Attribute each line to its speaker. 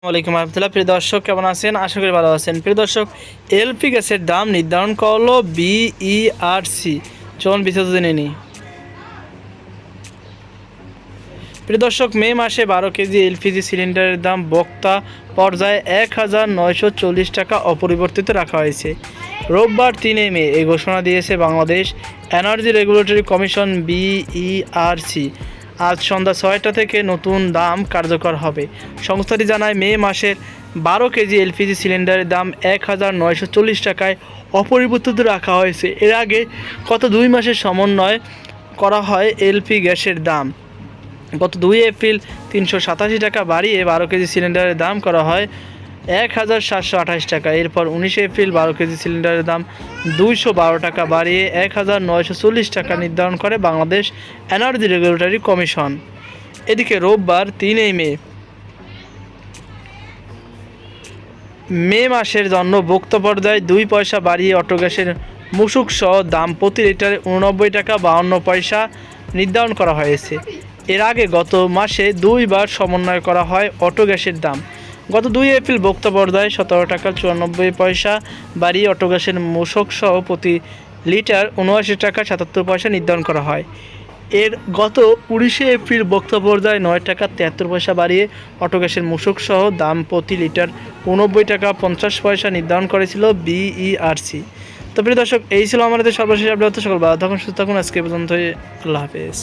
Speaker 1: ওয়ালাইকুম রহমতুল্লাহ। প্রিয় দর্শক, কেমন আছেন? আশা করি ভালো আছেন। প্রিয় দর্শক, এলপি গ্যাসের দাম নির্ধারণ করলো বিইআরসি। চলুন বিস্তারিত জেনে নিই। প্রিয় দর্শক, মে মাসে 12 কেজি এলপিজি সিলিন্ডারের দাম ভোক্তা পর্যায়ে 1940 টাকা অপরিবর্তিত রাখা হয়েছে। রোববার 3 মে এই ঘোষণা দিয়েছে Bangladesh energy regulatory commission BERC. আজ সন্ধ্যা 6টা থেকে নতুন দাম কার্যকর হবে। সংস্থাটি জানায়, মে মাসের 12 কেজি এলপিজি সিলিন্ডারের দাম 1940 টাকায় অপরিবর্তিত রাখা হয়েছে। এর আগে গত 2 মাসের সমন্বয় করা হয় এলপি গ্যাসের দাম। গত 2 এপ্রিল 387 টাকা বাড়িয়ে 12 কেজি সিলিন্ডারের দাম করা হয় 1728 টাকা। এরপর 19 এপ্রিল 12 কেজি সিলিন্ডারের দাম 212 টাকা বাড়িয়ে 1940 টাকা নির্ধারণ করে বাংলাদেশ এনার্জি রেগুলেটরি কমিশন। এদিকে রোববার 3 মে মাসের জন্য ভোক্তা পর্যায়ে 2 পয়সা বাড়িয়ে অটোগ্যাসের মূসক সহ দাম প্রতি লিটারে 89 টাকা 52 পয়সা নির্ধারণ করা হয়েছে। এর আগে গত মাসে 2 বার সমন্বয় করা হয় অটো গ্যাসের দাম। গত 2 এপ্রিল ভোক্তা পর্যায়ে 17 টাকা 94 পয়সা বাড়িয়ে অটো গ্যাসের মূসক সহ প্রতি লিটার 79 টাকা 77 পয়সা নির্ধারণ করা হয়। এর গত 19 এপ্রিল ভোক্তা পর্যায়ে 9 টাকা 73 পয়সা বাড়িয়ে অটো গ্যাসের মূসক সহ দাম প্রতি লিটার 89 টাকা 50 পয়সা নির্ধারণ করেছিল বিইআরসি। তো প্রিয় দর্শক, এই ছিল আমাদের সর্বশেষ আপডেট। সকল ভালো থাকুন, সুস্থ থাকুন। আজকে পর্যন্তই। আল্লাহ হাফেজ।